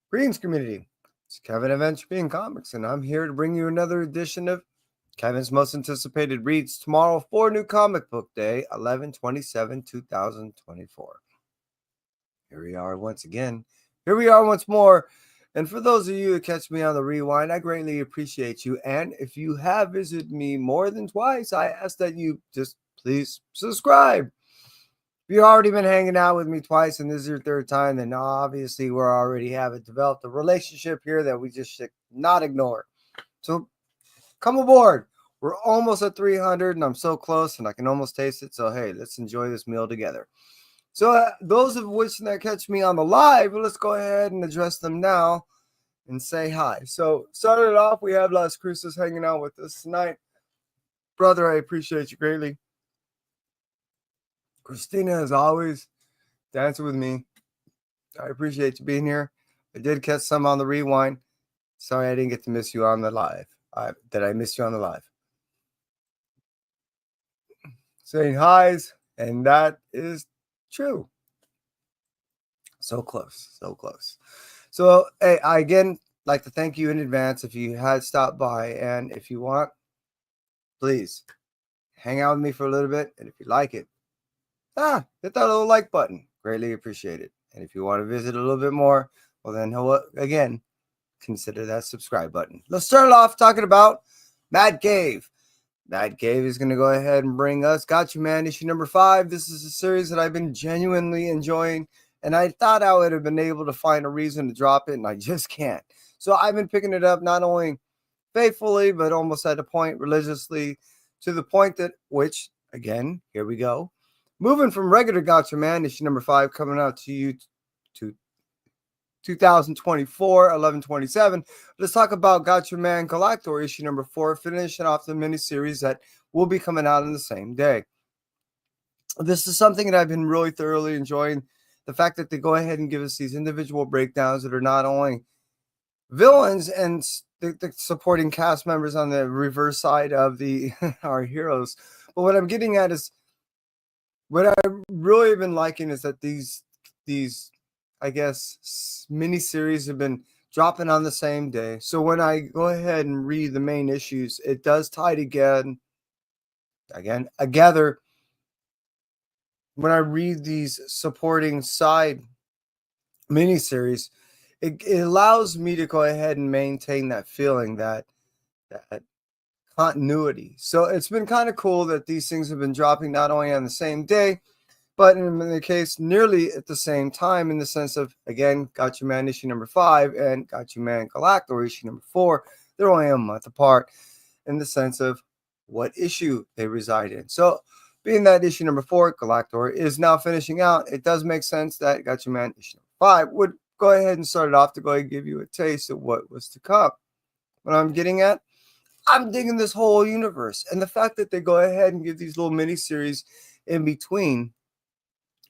Greetings, community. It's Kevin of NCBD Comics, and I'm here to bring you another edition of Kevin's most anticipated reads tomorrow for New Comic Book Day, 11/27/2024. Here we are once again. Here we are once more. And for those of you that catch me on the rewind, I greatly appreciate you. And if you have visited me more than twice, I ask that you just please subscribe. If you've already been hanging out with me twice and this is your third time, then obviously we're already having developed a relationship here that we just should not ignore. So come aboard. We're almost at 300 and I'm so close and I can almost taste it. So, hey, let's enjoy this meal together. So those of which that catch me on the live, let's go ahead and address them now and say hi. So started off, we have Las Cruces hanging out with us tonight. Brother, I appreciate you greatly. Christina, as always, dancing with me. I appreciate you being here. I did catch some on the rewind. Sorry I didn't get to miss you on the live. Did I miss you on the live? Saying highs, and that is true. So close, so close. So, hey, I again like to thank you in advance if you had stopped by, and if you want, please hang out with me for a little bit, and if you like it, hit that little like button. Greatly appreciate it. And if you want to visit a little bit more, well then, again, consider that subscribe button. Let's start off talking about Mad Cave. Mad Cave is going to go ahead and bring us Got You Man issue number 5. This is a series that I've been genuinely enjoying, and I thought I would have been able to find a reason to drop it, and I just can't. So I've been picking it up not only faithfully, but almost at a point religiously, to the point that, which, again, here we go. Moving from regular Got You Man issue number 5 coming out to you to 2024, 11/27. Let's talk about Got Your Man Galactor issue number 4, finishing off the miniseries that will be coming out on the same day. This is something that I've been really thoroughly enjoying. The fact that they go ahead and give us these individual breakdowns that are not only villains and the supporting cast members on the reverse side of the our heroes, but what I'm getting at is what I really have been liking is that these I guess miniseries have been dropping on the same day. So when I go ahead and read the main issues, it does tie together. When I read these supporting side miniseries, it allows me to go ahead and maintain that feeling, that continuity. So it's been kind of cool that these things have been dropping not only on the same day, but in the case, nearly at the same time, in the sense of, again, Got You Man issue number 5 and Got You Man Galactor issue number 4. They're only a month apart in the sense of what issue they reside in. So, being that issue number 4, Galactor, is now finishing out, it does make sense that Got You Man issue number 5 would go ahead and start it off to go ahead and give you a taste of what was to come. What I'm getting at, I'm digging this whole universe. And the fact that they go ahead and give these little miniseries in between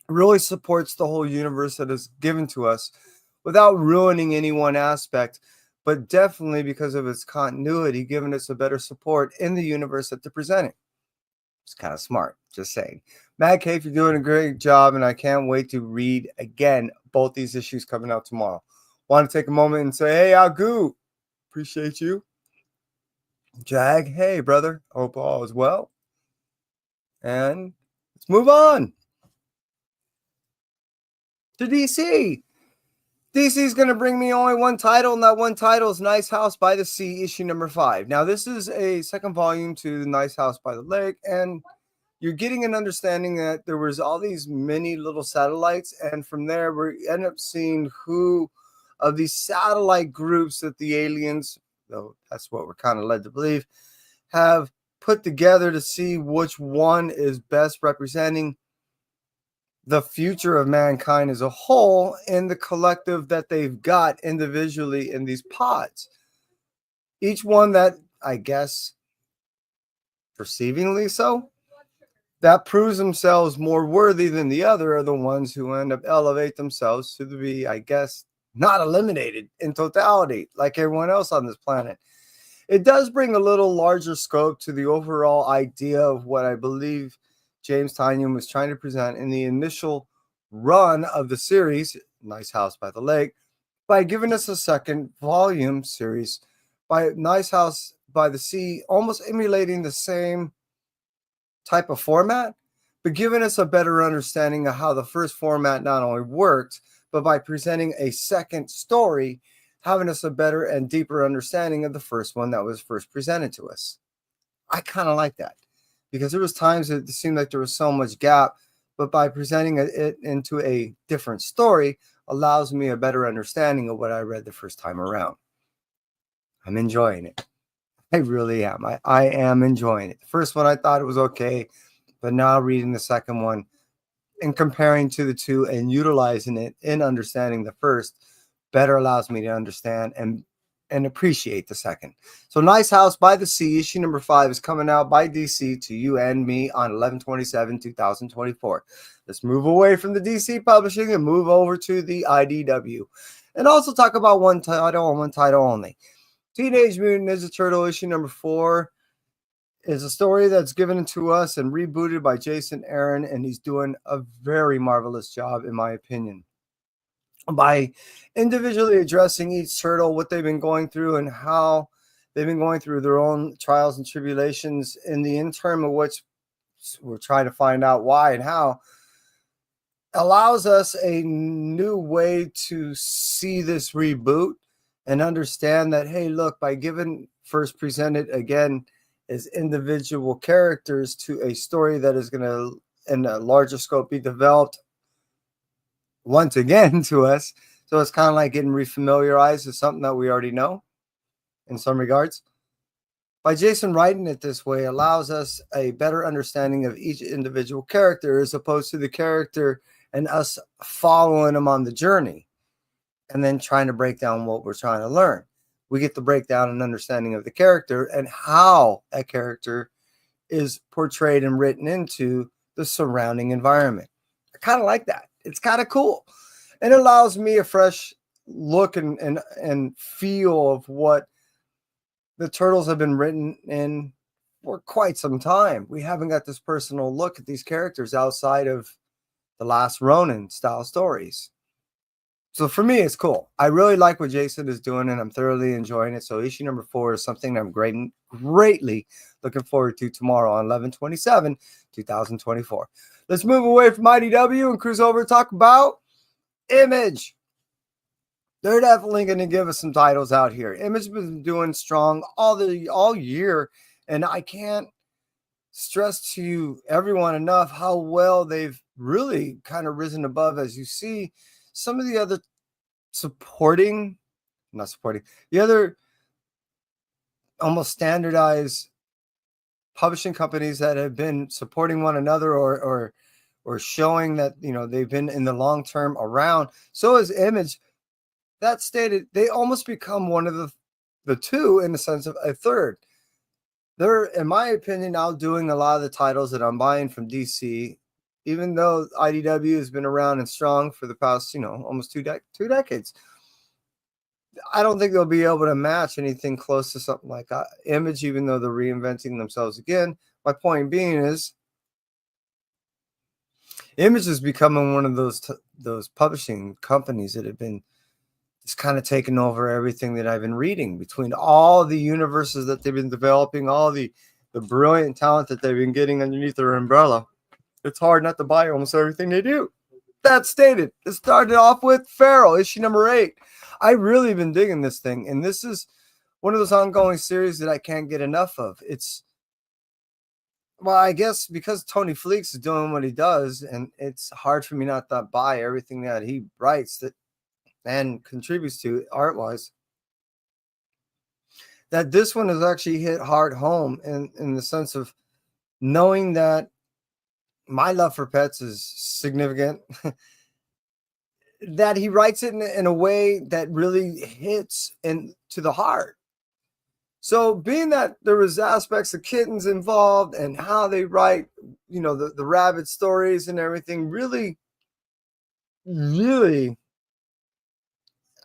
really supports the whole universe that is given to us without ruining any one aspect, but definitely because of its continuity, giving us a better support in the universe that they're presenting. It's kind of smart, just saying. Mad Cave, you're doing a great job, and I can't wait to read again both these issues coming out tomorrow. Want to take a moment and say, hey, Agu, appreciate you. Jag, hey, brother, hope all is well. And let's move on to DC. DC is going to bring me only one title, and that one title is Nice House by the Sea, issue number 5. Now, this is a second volume to Nice House by the Lake, and you're getting an understanding that there was all these mini little satellites, and from there, we end up seeing who of these satellite groups that the aliens, though that's what we're kind of led to believe, have put together to see which one is best representing the future of mankind as a whole in the collective that they've got individually in these pods. Each one that, I guess, perceivingly so, that proves themselves more worthy than the other are the ones who end up elevate themselves to be, I guess, not eliminated in totality like everyone else on this planet. It does bring a little larger scope to the overall idea of what I believe James Tynion was trying to present in the initial run of the series, Nice House by the Lake by giving us a second volume series by Nice House by the Sea, almost emulating the same type of format, but giving us a better understanding of how the first format not only worked, but by presenting a second story, having us a better and deeper understanding of the first one that was first presented to us. I kind of like that because there was times that it seemed like there was so much gap, but by presenting it into a different story allows me a better understanding of what I read the first time around. I'm enjoying it. I really am. I am enjoying it. The first one I thought it was okay, but now reading the second one and comparing to the two and utilizing it in understanding the first better allows me to understand and appreciate the second. So Nice House by the Sea, issue number 5 is coming out by DC to you and me on 11/27/2024. Let's move away from the DC publishing and move over to the IDW. And also talk about one title and one title only. Teenage Mutant Ninja Turtle issue number 4 is a story that's given to us and rebooted by Jason Aaron, and he's doing a very marvelous job, in my opinion, by individually addressing each turtle, what they've been going through, and how they've been going through their own trials and tribulations in the interim of which we're trying to find out why and how, allows us a new way to see this reboot and understand that, hey, look, by giving first presented again as individual characters to a story that is going to, in a larger scope, be developed once again to us. So it's kind of like getting refamiliarized with something that we already know in some regards. By Jason writing it this way allows us a better understanding of each individual character as opposed to the character and us following them on the journey and then trying to break down what we're trying to learn. We get the breakdown and understanding of the character and how that character is portrayed and written into the surrounding environment. I kind of like that. It's kind of cool. And it allows me a fresh look and feel of what the Turtles have been written in for quite some time. We haven't got this personal look at these characters outside of the Last Ronin style stories. So for me, it's cool. I really like what Jason is doing, and I'm thoroughly enjoying it. So issue number 4 is something I'm greatly looking forward to tomorrow on 11/27/2024. Let's move away from IDW and cruise over and talk about Image. They're definitely going to give us some titles out here. Image has been doing strong all year, and I can't stress to you, everyone, enough how well they've really kind of risen above, as you see some of the other the other almost standardized publishing companies that have been supporting one another or showing that, you know, they've been in the long term around. So is Image. That stated, they almost become one of the two in the sense of a third. They're, in my opinion, outdoing a lot of the titles that I'm buying from DC, even though IDW has been around and strong for the past, almost two decades. I don't think they'll be able to match anything close to something like Image, even though they're reinventing themselves again. My point being is, Image is becoming one of those publishing companies that have been just kind of taking over everything that I've been reading, between all the universes that they've been developing, all the brilliant talent that they've been getting underneath their umbrella. It's hard not to buy almost everything they do. That stated, it started off with Feral, issue number 8. I really been digging this thing, and this is one of those ongoing series that I can't get enough of. Well, I guess because Tony Fleeks is doing what he does, and it's hard for me not to buy everything that he writes and contributes to art-wise, that this one has actually hit hard home in the sense of knowing that my love for pets is significant, that he writes it in a way that really hits into the heart. So being that there was aspects of kittens involved and how they write, the rabbit stories and everything, really,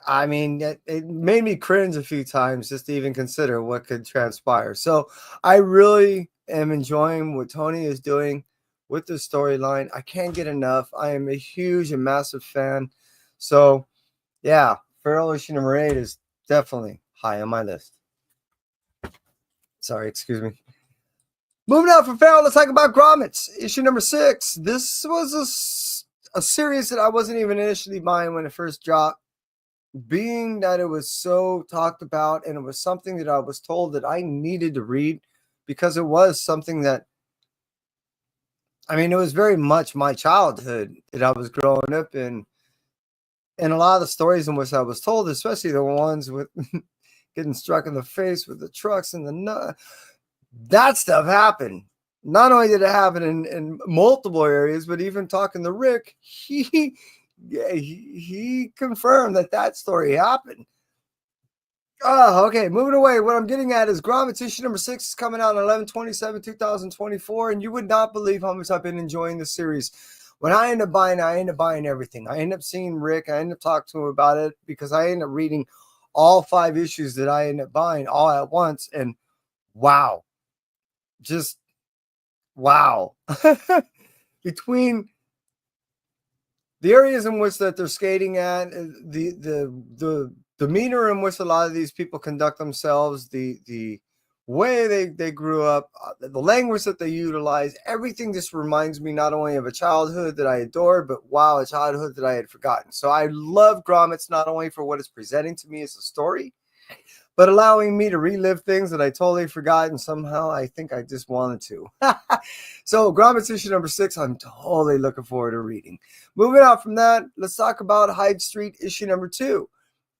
I mean, it made me cringe a few times just to even consider what could transpire. So I really am enjoying what Tony is doing with the storyline. I can't get enough. I am a huge and massive fan. So, yeah, Feral issue number 8 is definitely high on my list. Sorry, excuse me. Moving out from Feral, let's talk about Grommets, issue number 6. This was a series that I wasn't even initially buying when it first dropped, being that it was so talked about and it was something that I was told that I needed to read because it was something that, I mean, it was very much my childhood that I was growing up in. And a lot of the stories in which I was told, especially the ones with getting struck in the face with the trucks and the nut, that stuff happened. Not only did it happen in multiple areas, but even talking to Rick, he confirmed that story happened. Oh, okay. Moving away. What I'm getting at is Grommets issue number 6 is coming out on 11/27/2024, and you would not believe how much I've been enjoying the series. When I end up buying everything. I end up seeing Rick. I end up talking to him about it because I end up reading all 5 issues that I end up buying all at once, and wow, just wow. Between the areas in which that they're skating at, the demeanor in which a lot of these people conduct themselves, the way they grew up, the language that they utilize, everything just reminds me not only of a childhood that I adored, but wow, a childhood that I had forgotten. So I love Grommets not only for what it's presenting to me as a story, but allowing me to relive things that I totally forgot, and somehow I think I just wanted to. So Grommets issue number 6, I'm totally looking forward to reading. Moving out from that, let's talk about Hyde Street issue number 2.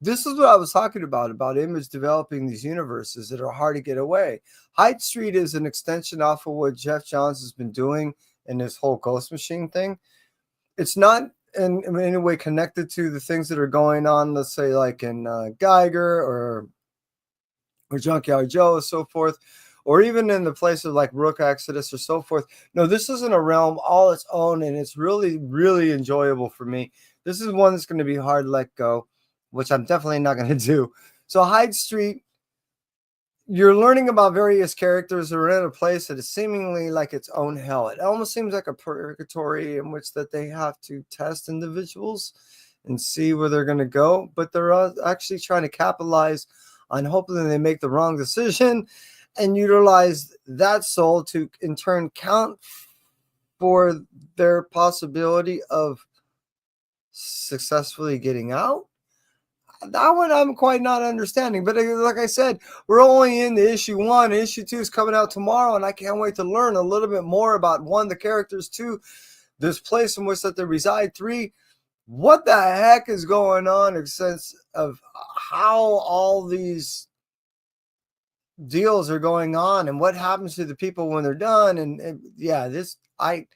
This is what I was talking about Image developing these universes that are hard to get away. Hyde Street is an extension off of what Jeff Johns has been doing in this whole Ghost Machine thing. It's not in any way connected to the things that are going on, let's say like in Geiger or Junkyard Joe, and so forth, or even in the places like Rook Exodus or so forth. No, this isn't a realm all its own, and it's really, really enjoyable for me. This is one that's going to be hard to let go, which I'm definitely not going to do. So Hyde Street, you're learning about various characters that are in a place that is seemingly like its own hell. It almost seems like a purgatory in which that they have to test individuals and see where they're going to go, but they're actually trying to capitalize on hoping they make the wrong decision and utilize that soul to in turn count for their possibility of successfully getting out. That one I'm quite not understanding, but like I said, we're only in the issue 1. Issue 2 is coming out tomorrow, and I can't wait to learn a little bit more about 1, the characters, 2, this place in which that they reside, 3, what the heck is going on in sense of how all these deals are going on and what happens to the people when they're done. And yeah, this I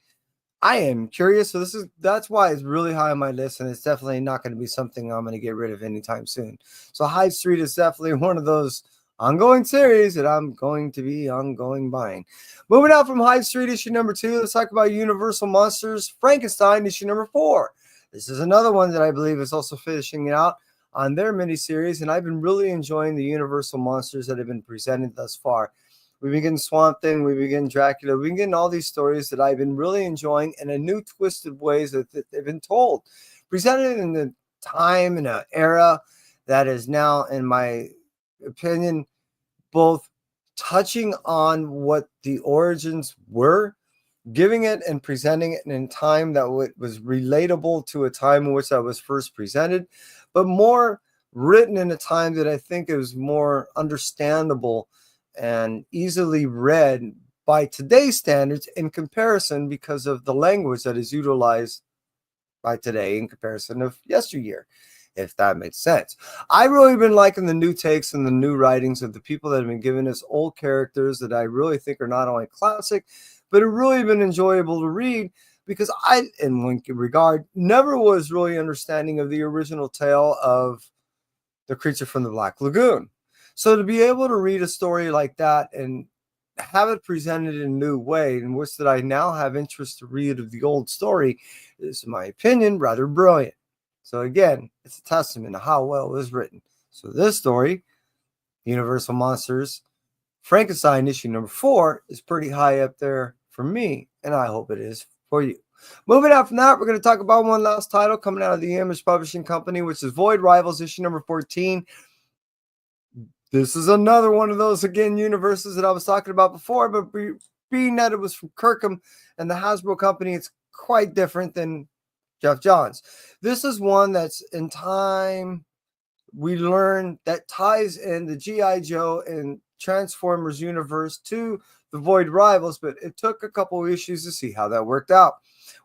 am curious. So that's why it's really high on my list, and it's definitely not going to be something I'm going to get rid of anytime soon. So Hyde Street is definitely one of those ongoing series that I'm going to be ongoing buying. Moving out from Hyde Street issue number 2, let's talk about Universal Monsters Frankenstein issue number 4. This is another one that I believe is also finishing out on their miniseries, and I've been really enjoying the Universal monsters that have been presented thus far. We've been getting Swamp Thing, we've been getting Dracula, we've been getting all these stories that I've been really enjoying in a new twisted ways that they've been told. Presented in the time and an era that is now, in my opinion, both touching on what the origins were, giving it and presenting it in time that was relatable to a time in which I was first presented, but more written in a time that I think is more understandable and easily read by today's standards in comparison because of the language that is utilized by today in comparison of yesteryear, if that makes sense. I've really been liking the new takes and the new writings of the people that have been giving us old characters that I really think are not only classic, but have really been enjoyable to read, because I, in one regard, never was really understanding of the original tale of the creature from the Black Lagoon. So to be able to read a story like that and have it presented in a new way, in which that I now have interest to read of the old story, is, in my opinion, rather brilliant. So again, it's a testament to how well it was written. So this story, Universal Monsters Frankenstein issue number 4, is pretty high up there for me, and I hope it is for you. Moving on from that, we're going to talk about one last title coming out of the Image Publishing Company, which is Void Rivals, issue number 14. This is another one of those, again, universes that I was talking about before, but being that it was from Kirkham and the Hasbro company, it's quite different than Jeff Johns. This is one that's in time we learn that ties in the G.I. Joe and Transformers universe to the Void Rivals, but it took a couple of issues to see how that worked out.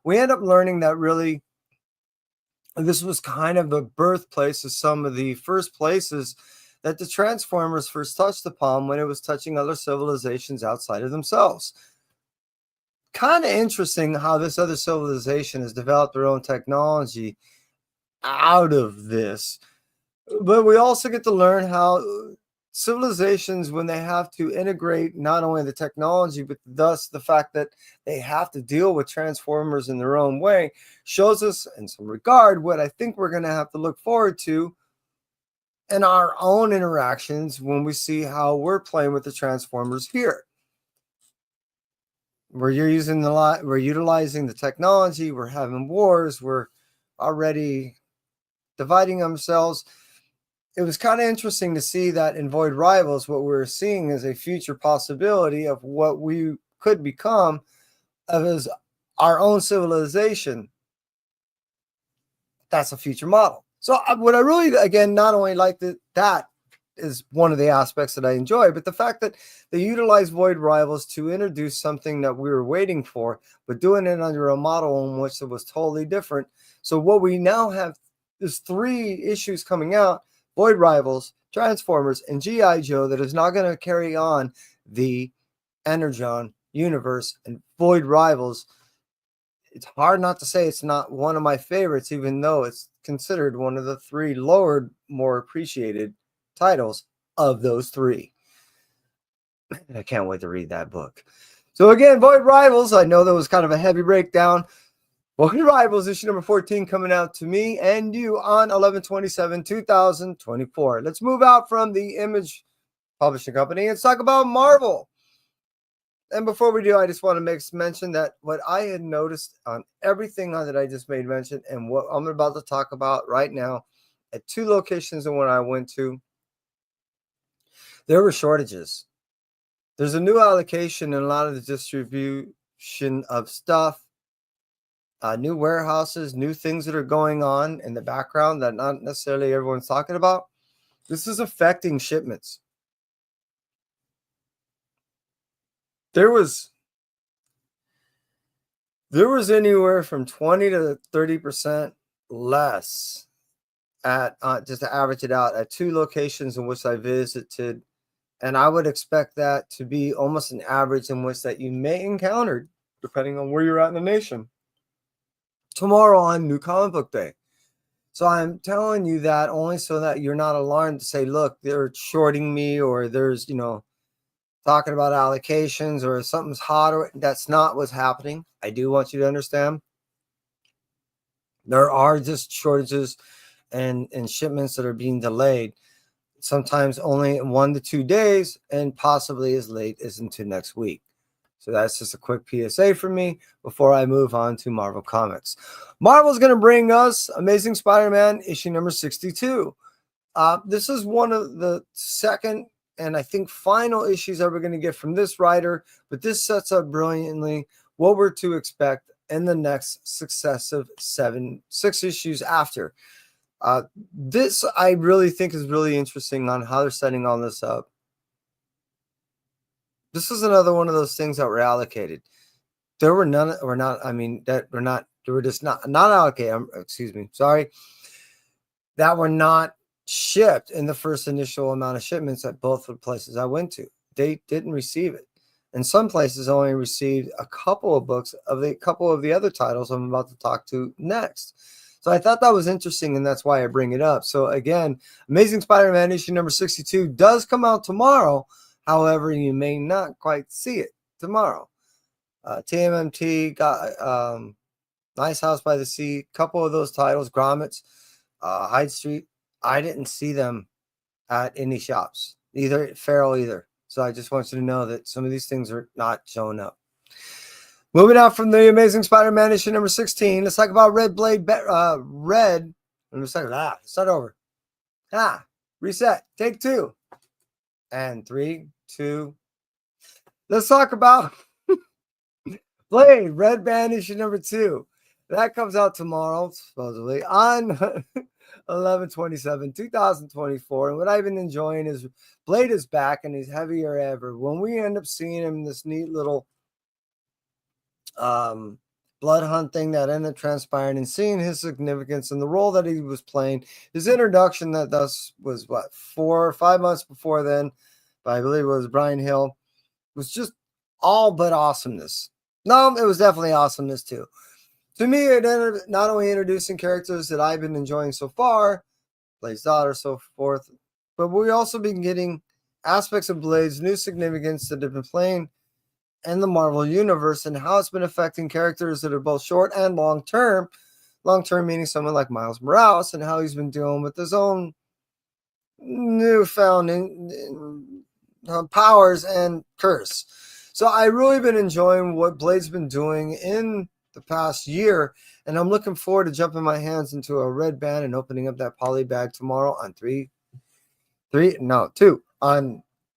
We end up learning that really this was kind of the birthplace of some of the first places that the Transformers first touched upon when it was touching other civilizations outside of themselves. Kind of interesting how this other civilization has developed their own technology out of this. But we also get to learn how civilizations, when they have to integrate not only the technology, but thus the fact that they have to deal with Transformers in their own way, shows us in some regard what I think we're going to have to look forward to in our own interactions when we see how we're playing with the Transformers here. We're utilizing the technology, we're having wars, we're already dividing themselves. It was kind of interesting to see that in Void Rivals, what we're seeing is a future possibility of what we could become as our own civilization. That's a future model. So what I really, again, not only like that is one of the aspects that I enjoy, but the fact that they utilize Void Rivals to introduce something that we were waiting for, but doing it under a model in which it was totally different. So what we now have is 3 issues coming out: Void Rivals, Transformers, and G.I. Joe, that is not going to carry on the Energon universe. And Void Rivals, it's hard not to say it's not one of my favorites, even though it's considered one of the 3 lower, more appreciated titles of those 3. I can't wait to read that book. So again, Void Rivals, I know that was kind of a heavy breakdown. Void Rivals, issue number 14, coming out to me and you on 11/27/2024. Let's move out from the Image Publishing Company and talk about Marvel. And before we do, I just want to make mention that what I had noticed on everything that I just made mention and what I'm about to talk about right now at 2 locations and when I went to, there were shortages. There's a new allocation in a lot of the distribution of stuff. New warehouses, new things that are going on in the background that not necessarily everyone's talking about. This is affecting shipments. There was anywhere from 20 to 30% less at just to average it out at 2 locations in which I visited, and I would expect that to be almost an average in which that you may encounter depending on where you're at in the nation tomorrow on New Comic Book Day. So I'm telling you that only so that you're not alarmed to say, look, they're shorting me, or there's, talking about allocations, or something's hot, or that's not what's happening. I do want you to understand there are just shortages and shipments that are being delayed, sometimes only 1 to 2 days, and possibly as late as into next week. So that's just a quick PSA for me before I move on to Marvel Comics. Marvel's going to bring us Amazing Spider-Man issue number 62. This is one of the second and I think final issues that we're going to get from this writer, but this sets up brilliantly what we're to expect in the next successive 6 issues after. This I really think is really interesting on how they're setting all this up. This is another one of those things that were allocated. There were none, or not, I mean, that were not, they were just not allocated. Excuse me. Sorry. That were not shipped in the first initial amount of shipments at both of the places I went to. They didn't receive it. And some places only received a couple of books of the couple of the other titles I'm about to talk to next. So I thought that was interesting, and that's why I bring it up. So again, Amazing Spider-Man issue number 62 does come out tomorrow. However, you may not quite see it tomorrow. TMNT got Nice House by the Sea, couple of those titles, Grommets, Hyde Street. I didn't see them at any shops, either at Farrell either. So I just want you to know that some of these things are not showing up. Moving out from the Amazing Spider-Man issue number 16, let's talk about Red Blade. Red. Let me start over. Reset. Take 2. And 3, 2. Let's talk about Blade Red Band issue number 2. That comes out tomorrow, supposedly, on 11/27/2024. And what I've been enjoying is Blade is back and he's heavier ever. When we end up seeing him in this neat little blood hunt thing that ended up transpiring, and seeing his significance and the role that he was playing, his introduction that thus was 4 or 5 months before then, but I believe it was Brian Hill, was just all but awesomeness. No, it was definitely awesomeness too. To me, it ended up not only introducing characters that I've been enjoying so far, Blade's daughter, so forth, but we also been getting aspects of Blade's new significance that have been playing in the Marvel Universe and how it's been affecting characters that are both short and long term. Long term meaning someone like Miles Morales and how he's been dealing with his own newfound powers and curse. So I really been enjoying what Blade's been doing in the past year, and I'm looking forward to jumping my hands into a red band and opening up that poly bag tomorrow on 2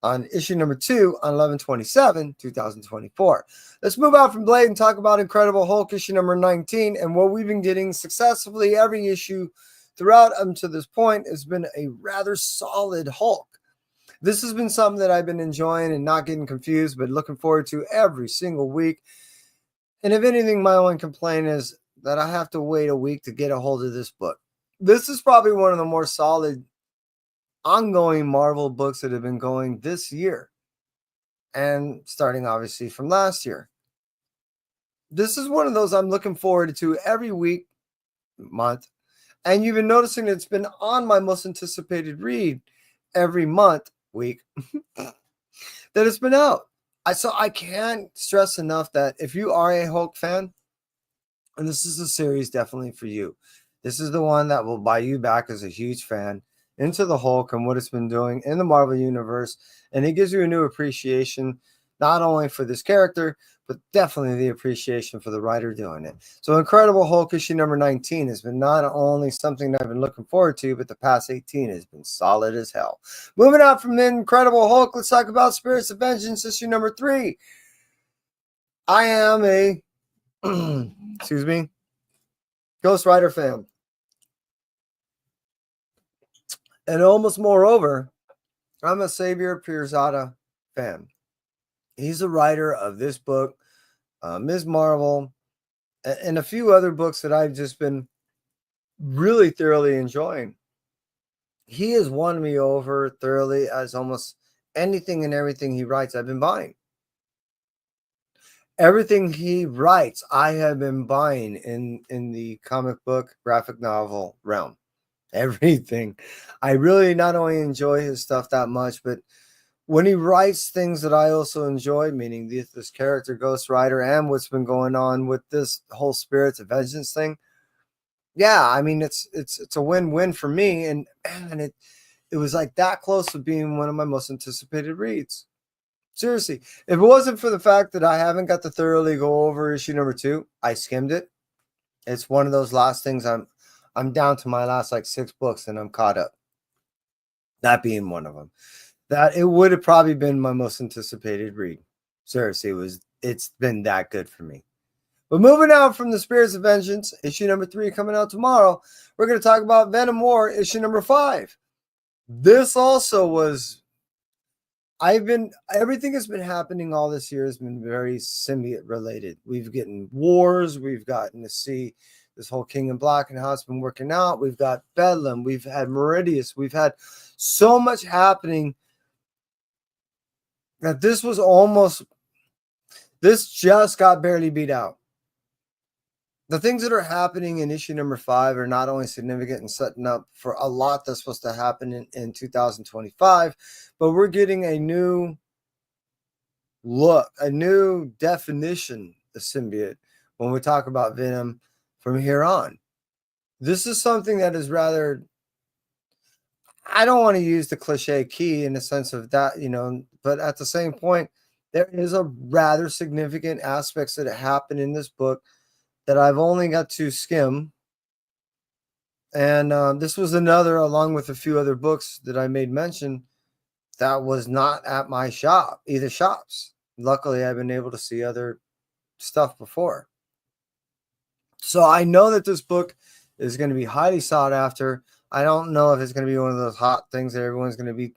on issue number 2 on 11/27/2024. Let's move out from Blade and talk about Incredible Hulk issue number 19, and what we've been getting successively every issue throughout to this point has been a rather solid Hulk. This has been something that I've been enjoying and not getting confused, but looking forward to every single week. And if anything, my only complaint is that I have to wait a week to get a hold of this book. This is probably one of the more solid ongoing Marvel books that have been going this year, and starting obviously from last year. This is one of those I'm looking forward to every week, month, and you've been noticing it's been on my most anticipated read every month, week, that it's been out. I can't stress enough that if you are a Hulk fan, and this is a series definitely for you, this is the one that will buy you back as a huge fan into the Hulk and what it's been doing in the Marvel Universe. And it gives you a new appreciation, not only for this character, but definitely the appreciation for the writer doing it. So Incredible Hulk issue number 19 has been not only something that I've been looking forward to, but the past 18 has been solid as hell. Moving out from Incredible Hulk, let's talk about Spirits of Vengeance issue number 3. I am a excuse me, Ghost Rider fan. And almost moreover, I'm a Xavier Pirzada fan. He's a writer of this book, Ms. Marvel, and a few other books that I've just been really thoroughly enjoying. He has won me over thoroughly, as almost anything and everything he writes I've been buying. Everything he writes I have been buying in the comic book graphic novel realm. Everything. I really not only enjoy his stuff that much, but when he writes things that I also enjoy, meaning this character Ghost Rider and what's been going on with this whole Spirits of Vengeance thing, yeah, I mean it's a win-win for me, and man, it was like that close to being one of my most anticipated reads. Seriously, if it wasn't for the fact that I haven't got to thoroughly go over issue number 2, I skimmed it. It's one of those last things I'm down to my last like 6 books and I'm caught up. That being one of them. That it would have probably been my most anticipated read. Seriously, it's been that good for me. But moving out from the Spirits of Vengeance, issue number 3 coming out tomorrow, we're going to talk about Venom War, issue number 5. This also was, everything that's been happening all this year has been very symbiote related. We've gotten wars, we've gotten to see this whole King in Black and how it's been working out. We've got Bedlam, we've had Meridius, we've had so much happening that this just got barely beat out. The things that are happening in issue number 5 are not only significant and setting up for a lot that's supposed to happen in 2025, but we're getting a new look, a new definition of symbiote when we talk about Venom from here on. This is something that is rather, I don't want to use the cliche key in the sense of that, but at the same point, there is a rather significant aspects that happen in this book that I've only got to skim. And this was another, along with a few other books that I made mention, that was not at my shop, either shops. Luckily, I've been able to see other stuff before. So I know that this book is going to be highly sought after. I don't know if it's going to be one of those hot things that everyone's going to be,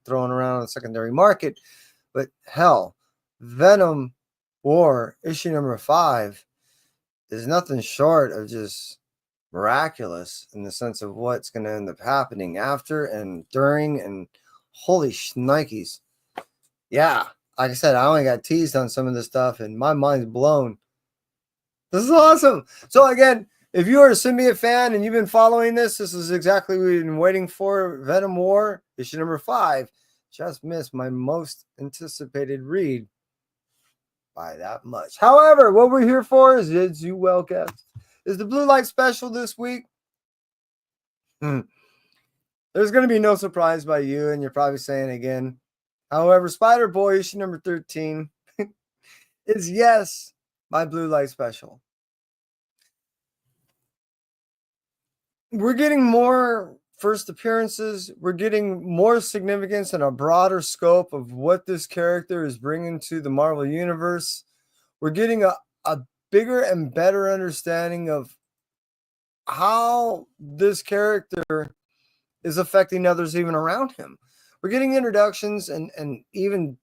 throwing around on the secondary market. But hell, Venom War issue number 5 is nothing short of just miraculous in the sense of what's going to end up happening after and during, and holy shnikes. Yeah, like I said, I only got teased on some of this stuff and my mind's blown. This is awesome. So again, if you are a symbiote fan and you've been following this is exactly what we've been waiting for. Venom War issue number 5 just missed my most anticipated read by that much. However, what we're here for is, as you well guessed, is the Blue Light special this week. There's going to be no surprise by you, and you're probably saying again. However, Spider-Boy issue number 13 is, yes, my Blue Light special. We're getting more first appearances. We're getting more significance and a broader scope of what this character is bringing to the Marvel Universe. We're getting a bigger and better understanding of how this character is affecting others even around him. We're getting introductions and even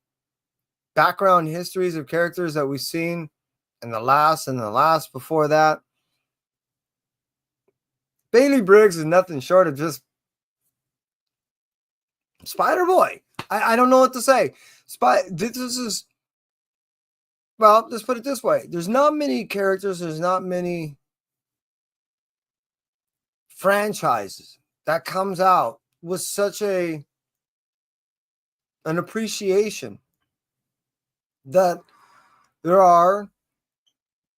background histories of characters that we've seen in the last before that. Bailey Briggs is nothing short of just Spider-Boy. I don't know what to say. This is, well, let's put it this way. There's not many characters, there's not many franchises that comes out with such an appreciation that there are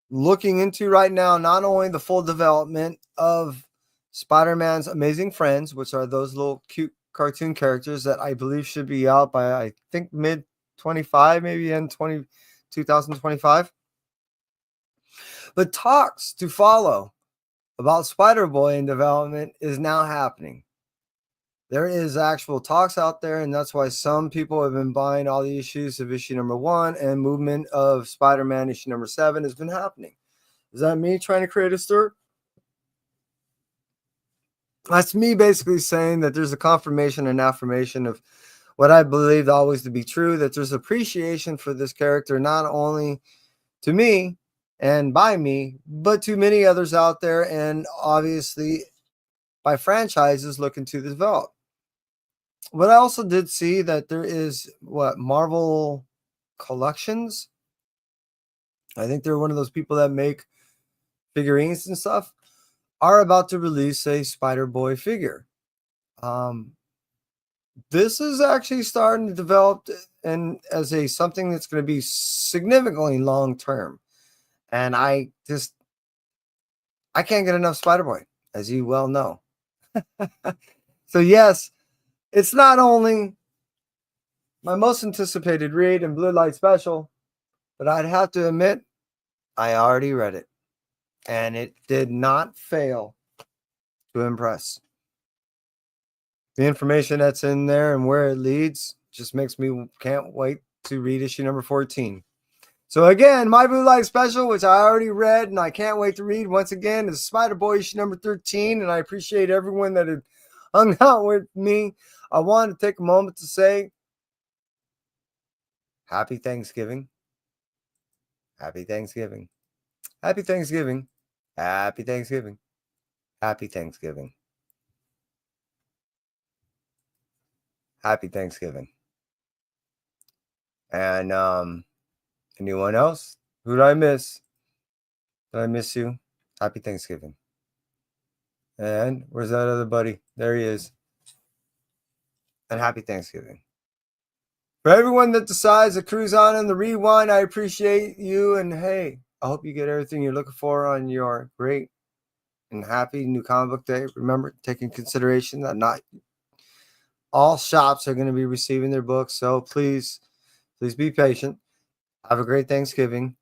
looking into right now, not only the full development of Spider-Man's Amazing Friends, which are those little cute cartoon characters that I believe should be out by, I think, mid 25, maybe in 2025. But talks to follow about Spider-Boy in development is now happening. There is actual talks out there, and that's why some people have been buying all the issues of issue number 1, and movement of Spider-Man issue number 7 has been happening. Is that me trying to create a stir? That's me basically saying that there's a confirmation and affirmation of what I believed always to be true, that there's appreciation for this character, not only to me and by me, but to many others out there, and obviously by franchises looking to develop. But I also did see that there is Marvel Collections. I think they're one of those people that make figurines and stuff, are about to release a Spider-Boy figure. This is actually starting to develop and as something that's going to be significantly long term. And I can't get enough Spider-Boy, as you well know. So yes, it's not only my most anticipated read and Blue Light special, but I'd have to admit, I already read it, and it did not fail to impress. The information that's in there and where it leads just makes me can't wait to read issue number 14. So again, my Blue Light special, which I already read and I can't wait to read once again, is Spider-Boy issue number 13, and I appreciate everyone that had hung out with me. I want to take a moment to say Happy Thanksgiving. Happy Thanksgiving. Happy Thanksgiving. Happy Thanksgiving. Happy Thanksgiving. Happy Thanksgiving. And anyone else? Who did I miss? Did I miss you? Happy Thanksgiving. And where's that other buddy? There he is. And happy Thanksgiving. For everyone that decides to cruise on in the rewind, I appreciate you. And hey, I hope you get everything you're looking for on your great and happy new comic book day. Remember, take in consideration that not all shops are going to be receiving their books. So please Please be patient. Have a great Thanksgiving.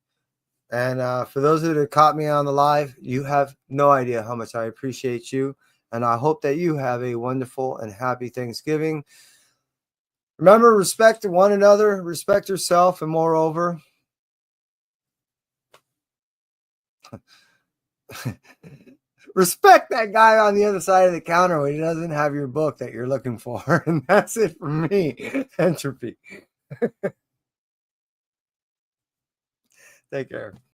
And for those of you that caught me on the live, you have no idea how much I appreciate you. And I hope that you have a wonderful and happy Thanksgiving. Remember, respect one another, respect yourself, and moreover, respect that guy on the other side of the counter when he doesn't have your book that you're looking for. And that's it for me, Entropy. Take care.